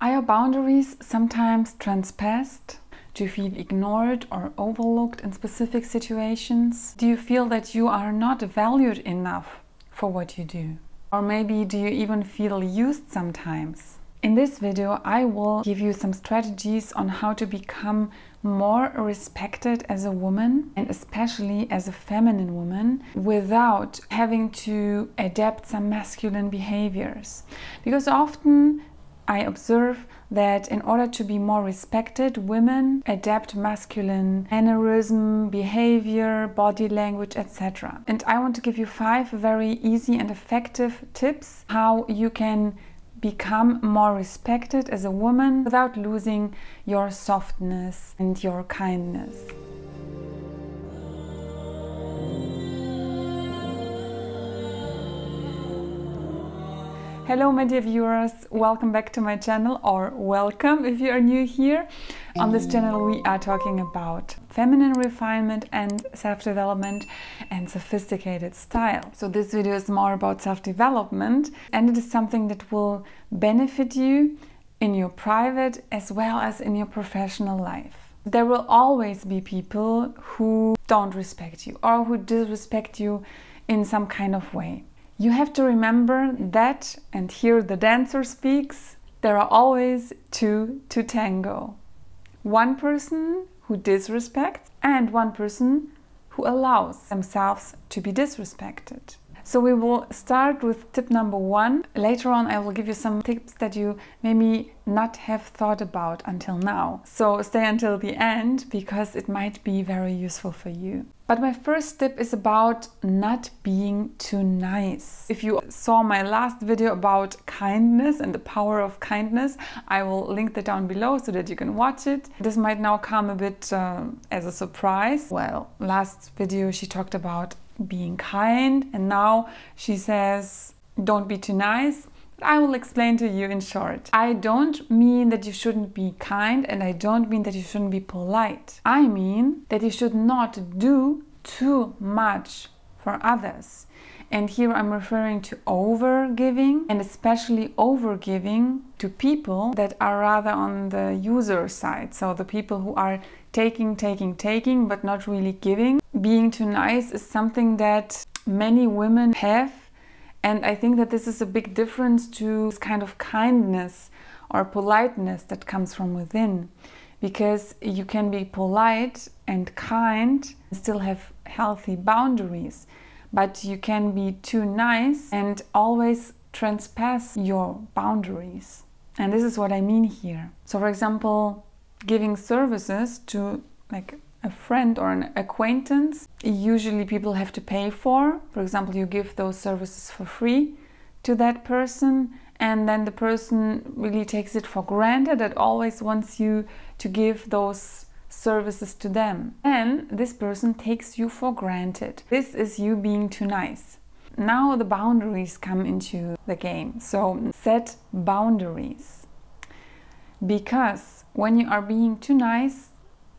Are your boundaries sometimes transpassed? Do you feel ignored or overlooked in specific situations? Do you feel that you are not valued enough for what you do? Or maybe do you even feel used sometimes? In this video, I will give you some strategies on how to become more respected as a woman, and especially as a feminine woman, without having to adapt some masculine behaviors. Because often I observe that in order to be more respected, women adapt masculine mannerism, behavior, body language, etc. And I want to give you 5 very easy and effective tips how you can become more respected as a woman without losing your softness and your kindness. Hello my dear viewers, welcome back to my channel, or welcome if you are new here. On this channel we are talking about feminine refinement and self-development and sophisticated style. So this video is more about self-development, and it is something that will benefit you in your private as well as in your professional life. There will always be people who don't respect you or who disrespect you in some kind of way. You have to remember that, and here the dancer speaks, there are always 2 to tango. One person who disrespects and one person who allows themselves to be disrespected. So we will start with tip number 1. Later on I will give you some tips that you maybe not have thought about until now. So stay until the end because it might be very useful for you. But my first tip is about not being too nice. If you saw my last video about kindness and the power of kindness, I will link that down below so that you can watch it. This might now come a bit as a surprise. Well, last video she talked about being kind, and now she says don't be too nice. I will explain to you in short. I don't mean that you shouldn't be kind, and I don't mean that you shouldn't be polite. I mean that you should not do too much for others. And here I'm referring to over-giving, and especially over-giving to people that are rather on the user side. So the people who are taking, but not really giving. Being too nice is something that many women have. And I think that this is a big difference to this kind of kindness or politeness that comes from within. Because you can be polite and kind and still have healthy boundaries. But you can be too nice and always transpass your boundaries. And this is what I mean here. So for example, giving services to like a friend or an acquaintance, usually people have to pay for. For example, you give those services for free to that person, and then the person really takes it for granted that always wants you to give those services to them. And this person takes you for granted. This is you being too nice. Now the boundaries come into the game. So set boundaries. Because when you are being too nice,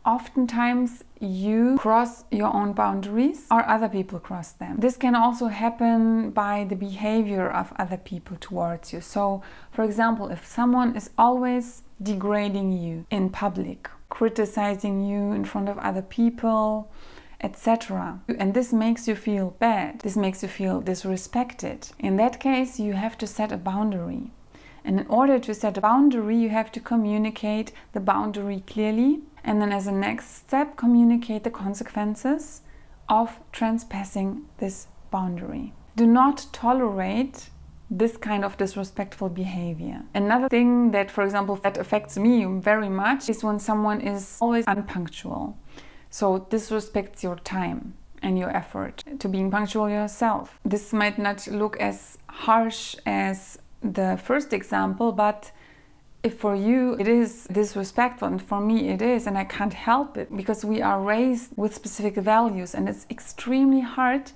oftentimes you cross your own boundaries or other people cross them. This can also happen by the behavior of other people towards you. So, for example, if someone is always degrading you in public, criticizing you in front of other people, etc., and this makes you feel bad, this makes you feel disrespected, in that case you have to set a boundary. And in order to set a boundary, you have to communicate the boundary clearly, and then as a next step, communicate the consequences of transpassing this boundary. Do not tolerate this kind of disrespectful behavior. Another thing that, for example, that affects me very much is when someone is always unpunctual. So disrespects your time and your effort to being punctual yourself. This might not look as harsh as the first example, but if for you it is disrespectful, and for me it is, and I can't help it because we are raised with specific values, and it's extremely hard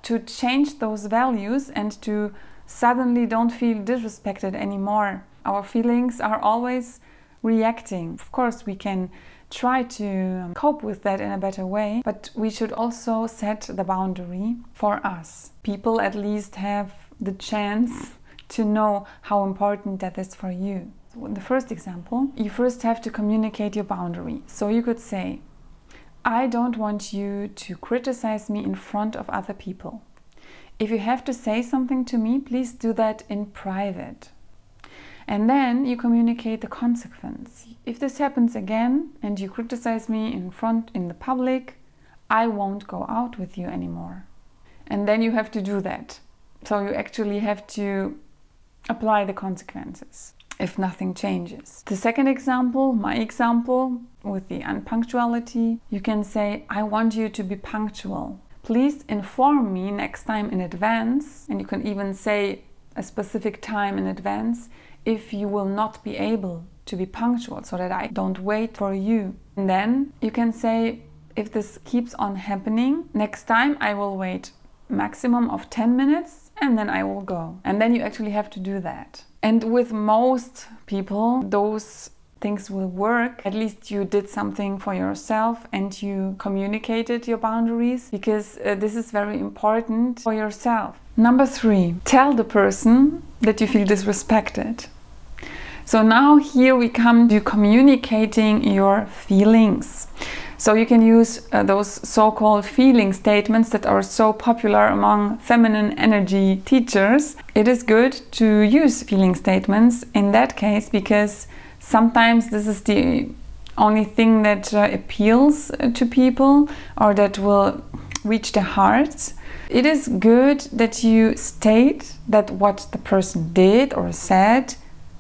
to change those values and to suddenly don't feel disrespected anymore. Our feelings are always reacting. Of course, we can try to cope with that in a better way, but we should also set the boundary for us. People at least have the chance to know how important that is for you. So in the first example, you first have to communicate your boundary. So you could say, I don't want you to criticize me in front of other people. If you have to say something to me, please do that in private. And then you communicate the consequence. If this happens again and you criticize me in the public, I won't go out with you anymore. And then you have to do that. So you actually have to apply the consequences if nothing changes. The second example, my example with the unpunctuality, you can say, I want you to be punctual. Please inform me next time in advance, and you can even say a specific time in advance, if you will not be able to be punctual, so that I don't wait for you. And then you can say, if this keeps on happening, next time I will wait maximum of 10 minutes and then I will go. And then you actually have to do that. And with most people, those things will work. At least you did something for yourself and you communicated your boundaries, because this is very important for yourself. Number 3, tell the person that you feel disrespected. So now here we come to communicating your feelings. So you can use those so-called feeling statements that are so popular among feminine energy teachers. It is good to use feeling statements in that case, because sometimes this is the only thing that appeals to people, or that will reach their hearts. It is good that you state that what the person did or said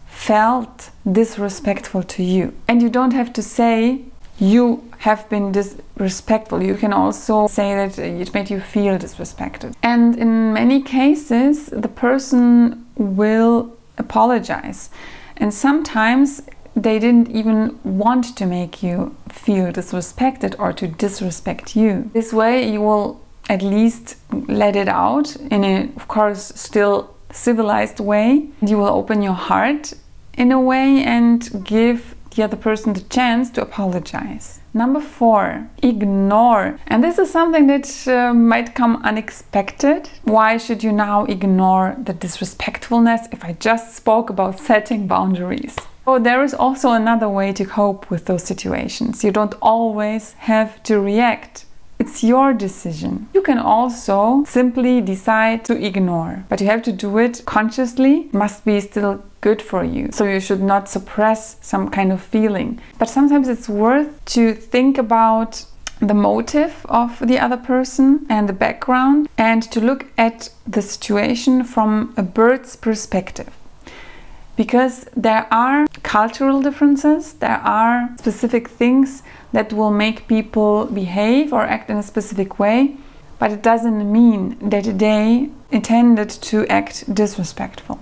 felt disrespectful to you. And you don't have to say you have been disrespectful. You can also say that it made you feel disrespected. And in many cases, the person will apologize. And sometimes they didn't even want to make you feel disrespected or to disrespect you. This way you will at least let it out in a, of course, still civilized way. You will open your heart in a way and give the other person the chance to apologize. Number 4, ignore. And this is something that might come unexpected. Why should you now ignore the disrespectfulness if I just spoke about setting boundaries? Oh, there is also another way to cope with those situations. You don't always have to react. It's your decision. You can also simply decide to ignore, but you have to do it consciously. It must be still good for you. So you should not suppress some kind of feeling. But sometimes it's worth to think about the motive of the other person and the background, and to look at the situation from a bird's perspective. Because there are cultural differences, there are specific things that will make people behave or act in a specific way, but it doesn't mean that they intended to act disrespectful.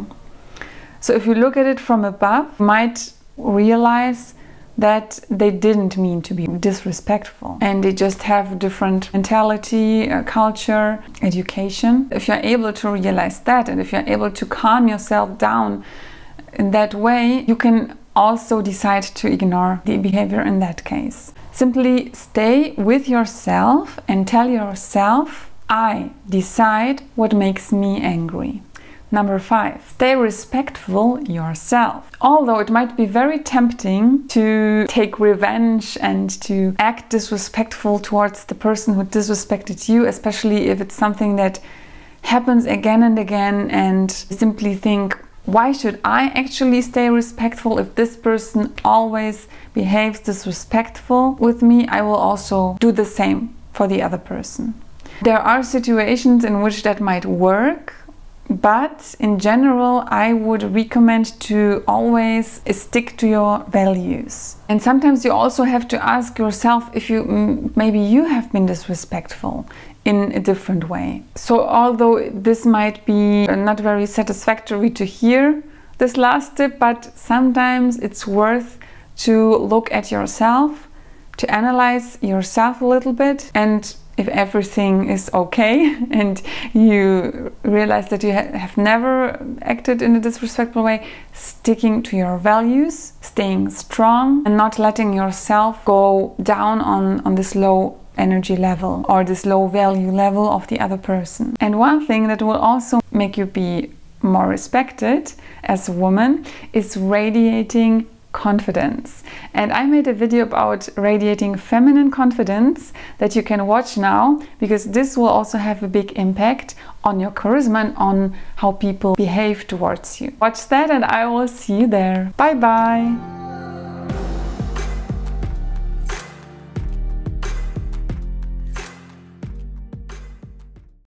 So if you look at it from above, you might realize that they didn't mean to be disrespectful, and they just have different mentality, culture, education. If you're able to realize that, and if you're able to calm yourself down in that way, you can also decide to ignore the behavior in that case. Simply stay with yourself and tell yourself, I decide what makes me angry. Number 5, stay respectful yourself. Although it might be very tempting to take revenge and to act disrespectful towards the person who disrespected you, especially if it's something that happens again and again, and simply think, why should I actually stay respectful if this person always behaves disrespectful with me? I will also do the same for the other person. There are situations in which that might work, but in general I would recommend to always stick to your values. And sometimes you also have to ask yourself if maybe you have been disrespectful in a different way. So although this might be not very satisfactory to hear, this last tip, but sometimes it's worth to look at yourself, to analyze yourself a little bit, and if everything is okay and you realize that you have never acted in a disrespectful way, sticking to your values, staying strong, and not letting yourself go down on this low energy level or this low value level of the other person. And one thing that will also make you be more respected as a woman is radiating confidence. And I made a video about radiating feminine confidence that you can watch now, because this will also have a big impact on your charisma and on how people behave towards you. Watch that and I will see you there. Bye bye!